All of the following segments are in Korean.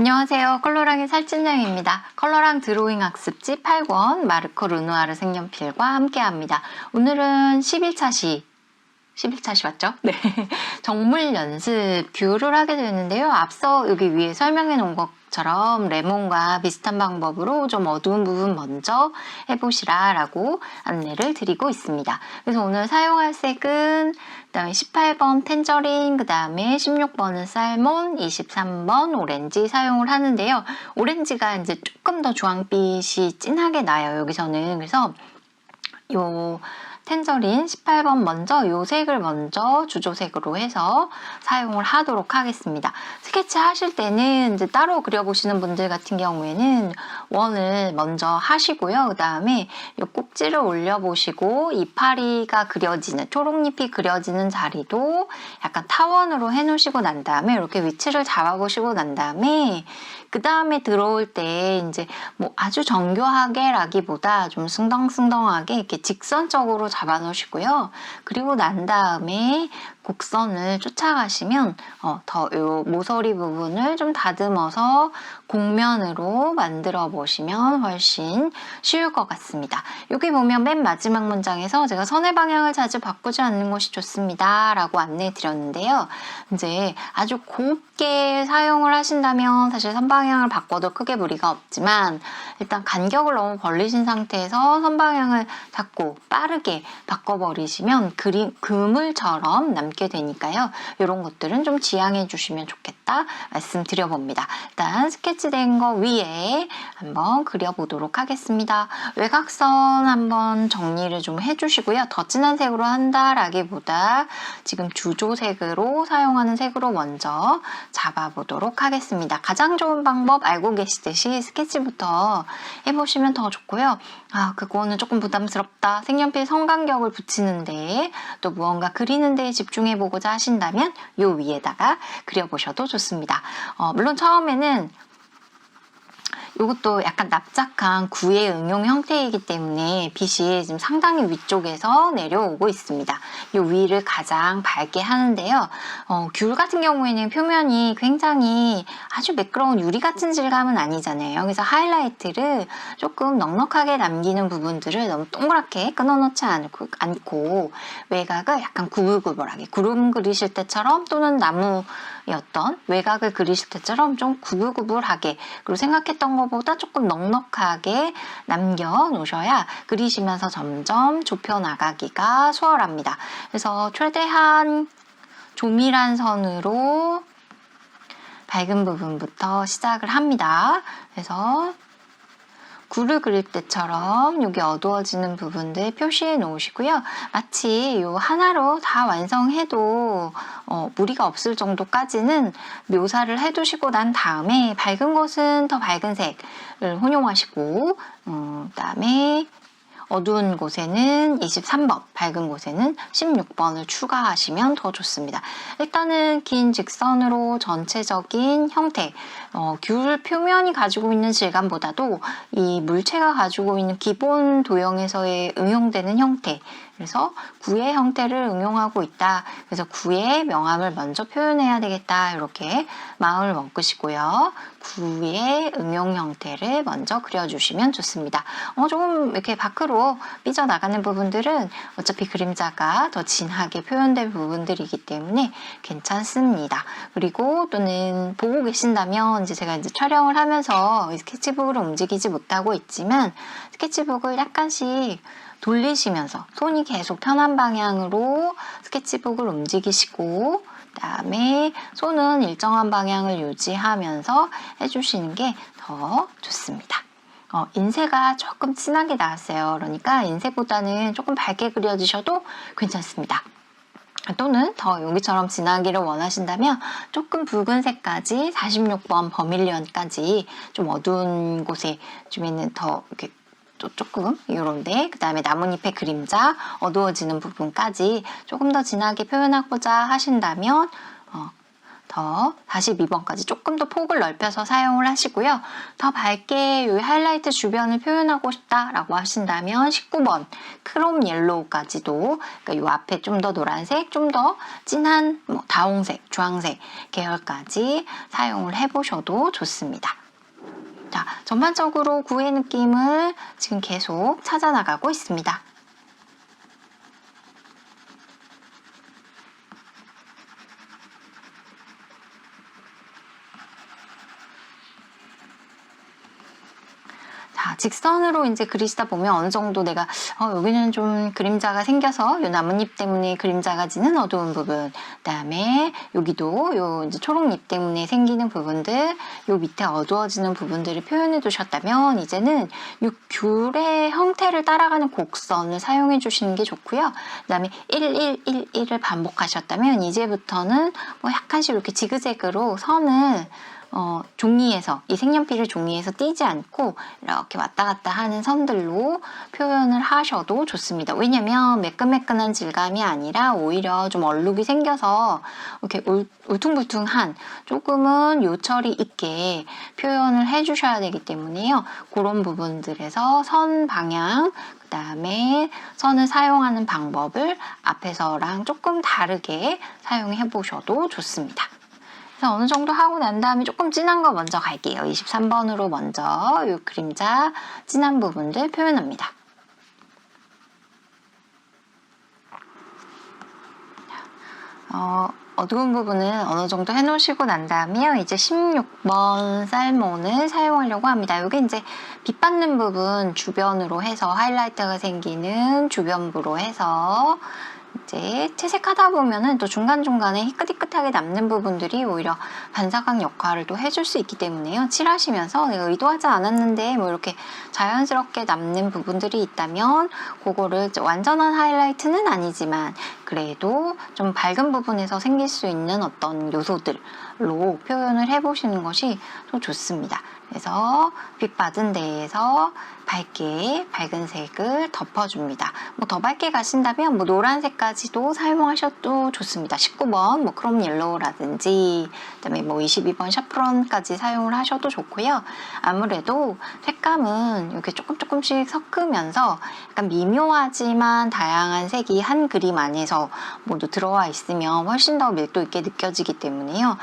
안녕하세요. 컬러랑의 살찐냥입니다. 컬러랑 드로잉 학습지 8권 마르코 르누아르 색연필과 함께합니다. 오늘은 11차 시 맞죠? 네. 정물 연습 뷰를 하게 되는데요. 앞서 여기 위에 설명해 놓은 것처럼 레몬과 비슷한 방법으로 좀 어두운 부분 먼저 해보시라 라고 안내를 드리고 있습니다. 그래서 오늘 사용할 색은 그다음에 18번 텐저린, 그 다음에 16번은 살몬, 23번 오렌지 사용을 하는데요. 오렌지가 이제 조금 더 주황빛이 진하게 나요, 여기서는. 그래서 요 텐저린 18번 먼저 요 색을 먼저 주조색으로 해서 사용을 하도록 하겠습니다. 스케치 하실 때는 이제 따로 그려보시는 분들 같은 경우에는 원을 먼저 하시고요. 그 다음에 요 꼭지를 올려보시고 이파리가 그려지는, 초록잎이 그려지는 자리도 약간 타원으로 해놓으시고 난 다음에 이렇게 위치를 잡아보시고 난 다음에 그 다음에 들어올 때 이제 뭐 아주 정교하게라기보다 좀 숭덩숭덩하게 이렇게 직선적으로 잡아 놓으시고요. 그리고 난 다음에 곡선을 쫓아가시면 더 요 모서리 부분을 좀 다듬어서 곡면으로 만들어 보시면 훨씬 쉬울 것 같습니다. 여기 보면 맨 마지막 문장에서 제가 선의 방향을 자주 바꾸지 않는 것이 좋습니다 라고 안내해 드렸는데요. 이제 아주 곱게 사용을 하신다면 사실 선방향을 바꿔도 크게 무리가 없지만 일단 간격을 너무 벌리신 상태에서 선방향을 자꾸 빠르게 바꿔버리시면 그물처럼 남게 되니까요. 이런 것들은 좀 지양해 주시면 좋겠다 말씀드려봅니다. 일단 스케치된 거 위에 한번 그려보도록 하겠습니다. 외곽선 한번 정리를 좀 해주시고요. 더 진한 색으로 한다라기보다 지금 주조색으로 사용하는 색으로 먼저 잡아보도록 하겠습니다. 가장 좋은 방법 알고 계시듯이 스케치부터 해보시면 더 좋고요. 그거는 조금 부담스럽다. 색연필 성간격을 붙이는데 또 무언가 그리는 데 집중해보고자 하신다면 요 위에다가 그려보셔도 좋습니다. 물론 처음에는 이것도 약간 납작한 구의 응용 형태이기 때문에 빛이 지금 상당히 위쪽에서 내려오고 있습니다. 이 위를 가장 밝게 하는데요. 귤 같은 경우에는 표면이 굉장히 아주 매끄러운 유리 같은 질감은 아니잖아요. 그래서 하이라이트를 조금 넉넉하게 남기는 부분들을 너무 동그랗게 끊어놓지 않고 외곽을 약간 구불구불하게 구름 그리실 때처럼 또는 나무 어떤 외곽을 그리실 때처럼 좀 구불구불하게 그리고 생각했던 것보다 조금 넉넉하게 남겨 놓으셔야 그리시면서 점점 좁혀 나가기가 수월합니다. 그래서 최대한 조밀한 선으로 밝은 부분부터 시작을 합니다. 그래서 굴을 그릴 때처럼 여기 어두워지는 부분들 표시해 놓으시고요. 마치 이 하나로 다 완성해도 무리가 없을 정도까지는 묘사를 해두시고 난 다음에 밝은 곳은 더 밝은 색을 혼용하시고 그다음에 어두운 곳에는 23번, 밝은 곳에는 16번을 추가하시면 더 좋습니다. 일단은 긴 직선으로 전체적인 형태, 귤 표면이 가지고 있는 질감보다도 이 물체가 가지고 있는 기본 도형에서의 응용되는 형태, 그래서 구의 형태를 응용하고 있다. 그래서 구의 명암을 먼저 표현해야 되겠다. 이렇게 마음을 먹으시고요. 구의 응용 형태를 먼저 그려주시면 좋습니다. 조금 이렇게 밖으로 삐져나가는 부분들은 어차피 그림자가 더 진하게 표현될 부분들이기 때문에 괜찮습니다. 그리고 또는 보고 계신다면 제가 촬영을 하면서 스케치북을 움직이지 못하고 있지만 스케치북을 약간씩 돌리시면서 손이 계속 편한 방향으로 스케치북을 움직이시고 그다음에 손은 일정한 방향을 유지하면서 해주시는 게 더 좋습니다. 인쇄가 조금 진하게 나왔어요. 그러니까 인쇄보다는 조금 밝게 그려주셔도 괜찮습니다. 또는 더 여기처럼 진하기를 원하신다면 조금 붉은색까지 46번 버밀리언까지 좀 어두운 곳에 좀 있는 더 이렇게 조금 이런데 그 다음에 나뭇잎의 그림자 어두워지는 부분까지 조금 더 진하게 표현하고자 하신다면 더 42번까지 조금 더 폭을 넓혀서 사용을 하시고요. 더 밝게 이 하이라이트 주변을 표현하고 싶다라고 하신다면 19번 크롬 옐로우까지도, 그러니까 이 앞에 좀 더 노란색, 좀 더 진한 다홍색, 주황색 계열까지 사용을 해보셔도 좋습니다. 자, 전반적으로 구의 느낌을 지금 계속 찾아나가고 있습니다. 자, 직선으로 이제 그리시다 보면 어느 정도 내가 여기는 좀 그림자가 생겨서 요 나뭇잎 때문에 그림자가 지는 어두운 부분, 그다음에 여기도 요 이제 초록잎 때문에 생기는 부분들, 요 밑에 어두워지는 부분들을 표현해 두셨다면 이제는 요 귤의 형태를 따라가는 곡선을 사용해 주시는 게 좋고요. 그다음에 1111을 반복하셨다면 이제부터는 뭐 약간씩 이렇게 지그재그로 선을 종이에서, 이 색연필을 종이에서 띄지 않고 이렇게 왔다 갔다 하는 선들로 표현을 하셔도 좋습니다. 왜냐면 매끈매끈한 질감이 아니라 오히려 좀 얼룩이 생겨서 이렇게 울퉁불퉁한 조금은 요철이 있게 표현을 해주셔야 되기 때문에요. 그런 부분들에서 선 방향, 그 다음에 선을 사용하는 방법을 앞에서랑 조금 다르게 사용해 보셔도 좋습니다. 어느 정도 하고 난 다음에 조금 진한 거 먼저 갈게요. 23번으로 먼저 이 그림자 진한 부분들 표현합니다. 어두운 부분은 어느 정도 해놓으시고 난 다음에 이제 16번 쌀몬을 사용하려고 합니다. 이게 이제 빛 받는 부분 주변으로 해서 하이라이트가 생기는 주변부로 해서 이제 채색하다 보면은 또 중간중간에 희끗희끗하게 남는 부분들이 오히려 반사광 역할을 또 해줄 수 있기 때문에요. 칠하시면서 내가 의도하지 않았는데 뭐 이렇게 자연스럽게 남는 부분들이 있다면 그거를 완전한 하이라이트는 아니지만 그래도 좀 밝은 부분에서 생길 수 있는 어떤 요소들로 표현을 해보시는 것이 또 좋습니다. 그래서 빛 받은 데에서 밝게 밝은 색을 덮어줍니다. 뭐 더 밝게 가신다면 뭐 노란색까지도 사용하셔도 좋습니다. 19번 뭐 크롬 옐로우라든지 그다음에 뭐 22번 샤프론까지 사용을 하셔도 좋고요. 아무래도 색감은 이렇게 조금씩 섞으면서 약간 미묘하지만 다양한 색이 한 그림 안에서 모두 들어와 있으면 훨씬 더 밀도 있게 느껴지기 때문에요.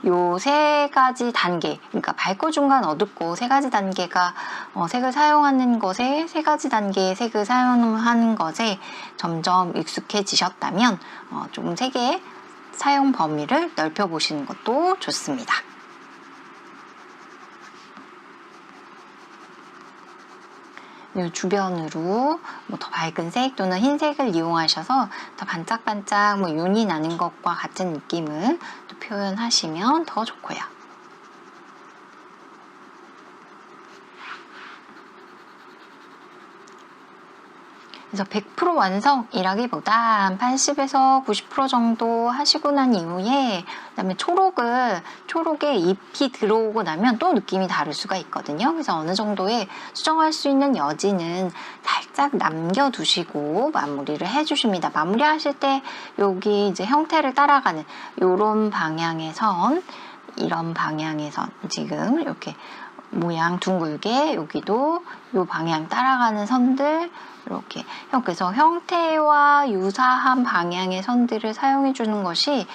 요 세 가지 단계, 그러니까 밝고 중간 어둡고 세 가지 단계가 색을 사용하는 것에, 세 가지 단계의 색을 사용하는 것에 점점 익숙해지셨다면 조금 색의 사용 범위를 넓혀보시는 것도 좋습니다. 주변으로 뭐 더 밝은 색 또는 흰색을 이용하셔서 더 반짝반짝 뭐 윤이 나는 것과 같은 느낌을 또 표현하시면 더 좋고요. 그래서 100% 완성이라기보다 한 80에서 90% 정도 하시고 난 이후에 그다음에 초록에 잎이 들어오고 나면 또 느낌이 다를 수가 있거든요. 그래서 어느 정도의 수정할 수 있는 여지는 살짝 남겨두시고 마무리를 해주십니다. 마무리하실 때 여기 이제 형태를 따라가는 이런 방향의 선, 이런 방향의 선, 지금 이렇게 모양 둥글게 여기도 이 방향 따라가는 선들 이렇게, 그래서 형태와 유사한 방향의 선들을 사용해 주는 것이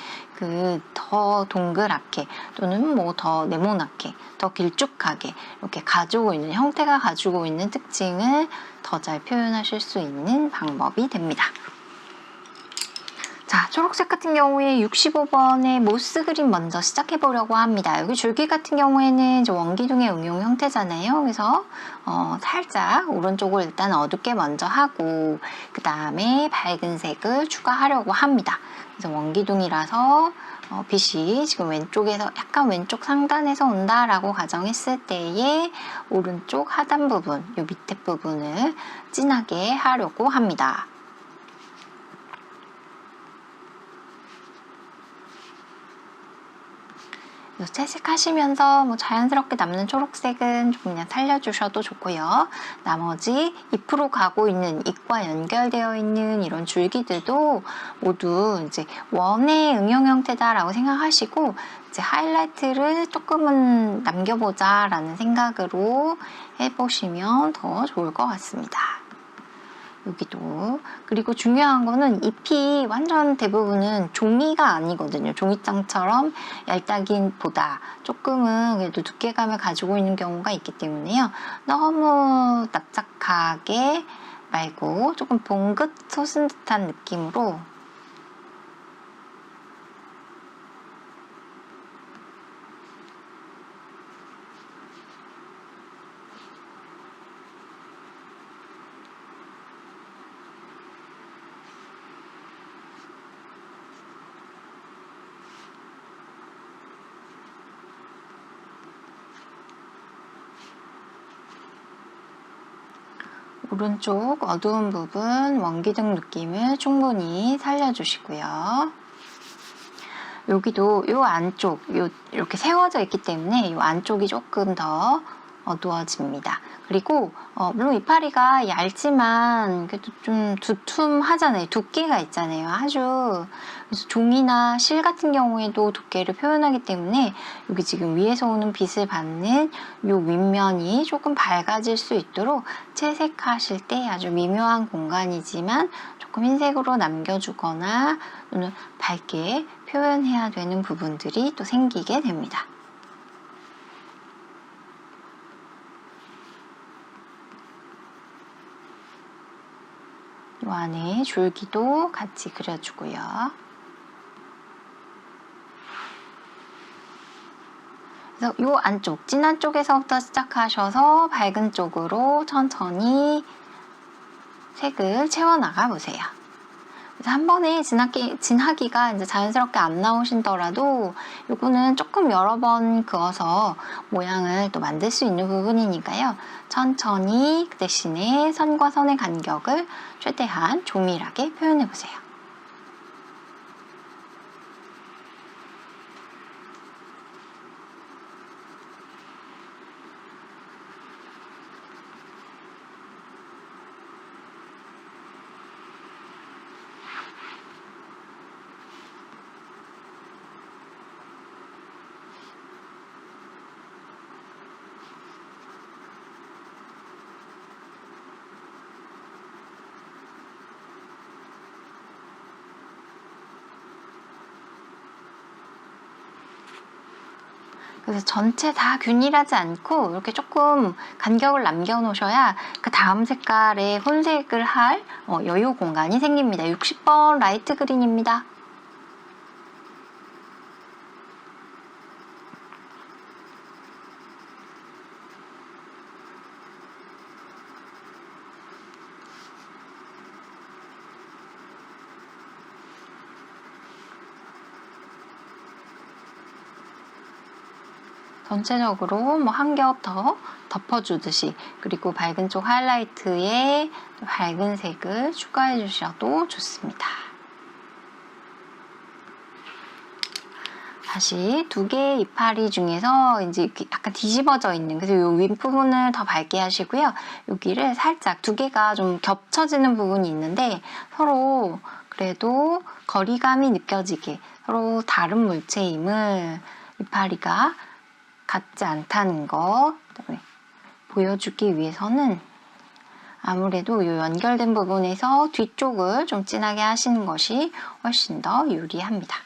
더 동그랗게 또는 뭐 더 네모나게, 더 길쭉하게 이렇게 형태가 가지고 있는 특징을 더 잘 표현하실 수 있는 방법이 됩니다. 자, 초록색 같은 경우에 65번의 모스 그림 먼저 시작해 보려고 합니다. 여기 줄기 같은 경우에는 이제 원기둥의 응용 형태잖아요. 그래서 살짝 오른쪽을 일단 어둡게 먼저 하고 그 다음에 밝은 색을 추가하려고 합니다. 그래서 원기둥이라서 빛이 지금 왼쪽에서 약간 왼쪽 상단에서 온다라고 가정했을 때에 오른쪽 하단 부분, 이 밑에 부분을 진하게 하려고 합니다. 그래서 채색하시면서 뭐 자연스럽게 남는 초록색은 좀 그냥 살려주셔도 좋고요. 나머지 잎으로 가고 있는 잎과 연결되어 있는 이런 줄기들도 모두 이제 원의 응용 형태다라고 생각하시고 이제 하이라이트를 조금은 남겨보자라는 생각으로 해보시면 더 좋을 것 같습니다. 여기도. 그리고 중요한 거는 잎이 완전 대부분은 종이가 아니거든요. 종이장처럼 얇다기보다 조금은 그래도 두께감을 가지고 있는 경우가 있기 때문에요. 너무 납작하게 말고 조금 봉긋 솟은 듯한 느낌으로 오른쪽 어두운 부분 원기둥 느낌을 충분히 살려주시고요. 여기도 이 안쪽 이렇게 세워져 있기 때문에 이 안쪽이 조금 더 어두워집니다. 그리고 물론 이파리가 얇지만 그래도 좀 두툼하잖아요. 두께가 있잖아요. 아주. 그래서 종이나 실 같은 경우에도 두께를 표현하기 때문에 여기 지금 위에서 오는 빛을 받는 이 윗면이 조금 밝아질 수 있도록 채색하실 때 아주 미묘한 공간이지만 조금 흰색으로 남겨주거나 또는 밝게 표현해야 되는 부분들이 또 생기게 됩니다. 이 안에 줄기도 같이 그려주고요. 그래서 이 안쪽, 진한 쪽에서부터 시작하셔서 밝은 쪽으로 천천히 색을 채워나가 보세요. 그래서 한 번에 진하기가 이제 자연스럽게 안 나오신더라도 요거는 조금 여러 번 그어서 모양을 또 만들 수 있는 부분이니까요. 천천히 그 대신에 선과 선의 간격을 최대한 조밀하게 표현해 보세요. 그래서 전체 다 균일하지 않고 이렇게 조금 간격을 남겨 놓으셔야 그 다음 색깔의 혼색을 할 여유 공간이 생깁니다. 60번 라이트 그린입니다. 전체적으로 뭐 한 겹 더 덮어주듯이 그리고 밝은 쪽 하이라이트에 밝은 색을 추가해 주셔도 좋습니다. 다시 두 개의 이파리 중에서 이제 이렇게 약간 뒤집어져 있는 그래서 이 윗부분을 더 밝게 하시고요. 여기를 살짝 두 개가 좀 겹쳐지는 부분이 있는데 서로 그래도 거리감이 느껴지게 서로 다른 물체임을 이파리가 같지 않다는 거 보여주기 위해서는 아무래도 이 연결된 부분에서 뒤쪽을 좀 진하게 하시는 것이 훨씬 더 유리합니다.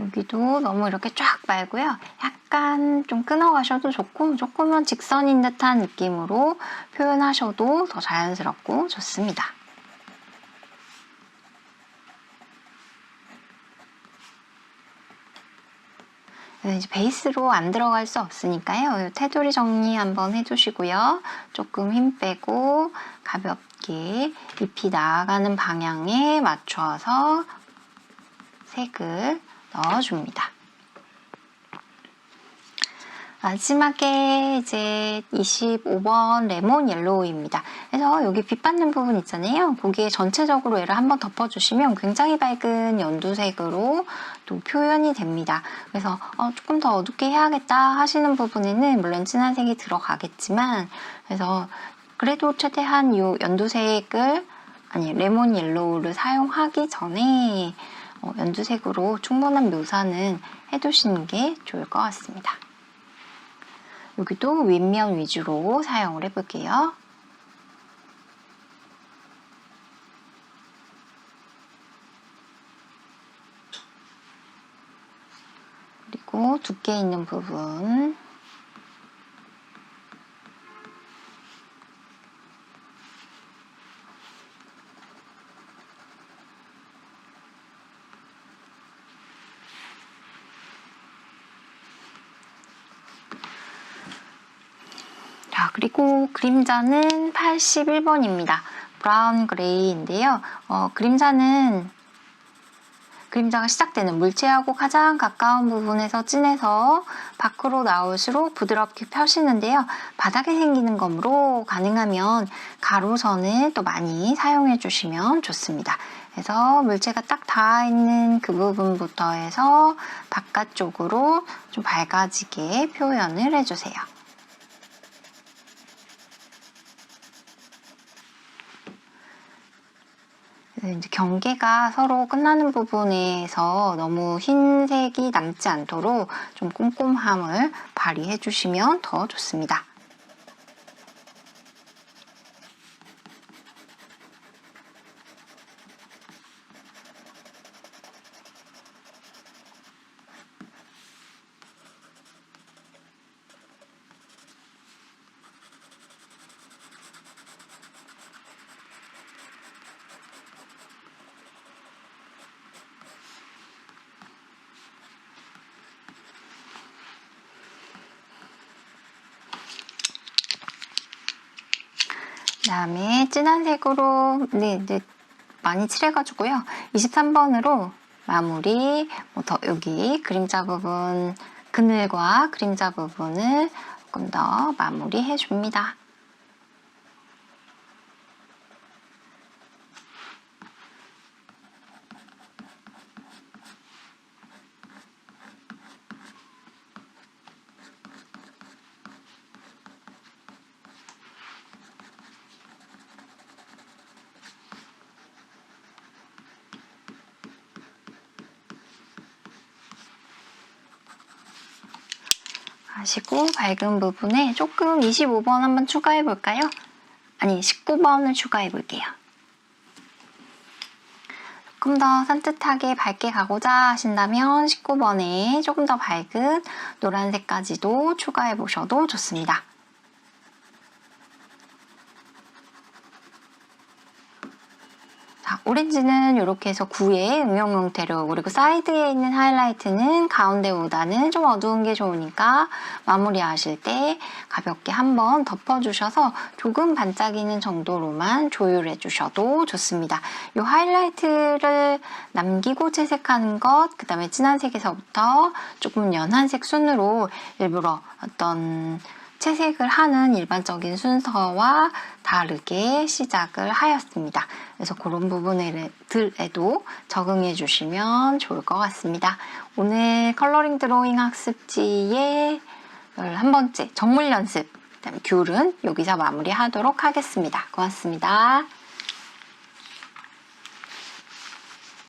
여기도 너무 이렇게 쫙 말고요. 약간 좀 끊어가셔도 좋고 조금은 직선인 듯한 느낌으로 표현하셔도 더 자연스럽고 좋습니다. 이제 베이스로 안 들어갈 수 없으니까요. 테두리 정리 한번 해주시고요. 조금 힘 빼고 가볍게 잎이 나아가는 방향에 맞춰서 색을 넣어줍니다. 마지막에 이제 25번 레몬 옐로우입니다. 그래서 여기 빛 받는 부분 있잖아요. 거기에 전체적으로 얘를 한번 덮어주시면 굉장히 밝은 연두색으로 또 표현이 됩니다. 그래서 조금 더 어둡게 해야겠다 하시는 부분에는 물론 진한 색이 들어가겠지만, 그래서 그래도 최대한 이 연두색을, 아니 레몬 옐로우를 사용하기 전에 연두색으로 충분한 묘사는 해두시는 게 좋을 것 같습니다. 여기도 윗면 위주로 사용을 해볼게요. 그리고 두께 있는 부분, 자, 그리고 그림자는 81번입니다. 브라운 그레이인데요. 그림자가 시작되는 물체하고 가장 가까운 부분에서 진해서 밖으로 나올수록 부드럽게 펴시는데요. 바닥에 생기는 검으로 가능하면 가로선을 또 많이 사용해 주시면 좋습니다. 그래서 물체가 딱 닿아 있는 그 부분부터 해서 바깥쪽으로 좀 밝아지게 표현을 해주세요. 이제 경계가 서로 끝나는 부분에서 너무 흰색이 남지 않도록 좀 꼼꼼함을 발휘해 주시면 더 좋습니다. 그다음에 진한 색으로 이제 많이 칠해가지고요. 23번으로 마무리, 여기 그림자 부분, 그늘과 그림자 부분을 조금 더 마무리해 줍니다. 하시고 밝은 부분에 조금 25번 한번 추가해 볼까요? 아니 19번을 추가해 볼게요. 조금 더 산뜻하게 밝게 가고자 하신다면 19번에 조금 더 밝은 노란색까지도 추가해 보셔도 좋습니다. 자, 오렌지는 이렇게 해서 9의 음영 형태로, 그리고 사이드에 있는 하이라이트는 가운데보다는 좀 어두운 게 좋으니까 마무리하실 때 가볍게 한번 덮어주셔서 조금 반짝이는 정도로만 조율해 주셔도 좋습니다. 이 하이라이트를 남기고 채색하는 것, 그 다음에 진한 색에서부터 조금 연한 색 순으로 일부러 어떤 채색을 하는 일반적인 순서와 다르게 시작을 하였습니다. 그래서 그런 부분들에도 적응해 주시면 좋을 것 같습니다. 오늘 컬러링 드로잉 학습지의 11번째 정물 연습, 그다음에 귤은 여기서 마무리하도록 하겠습니다. 고맙습니다.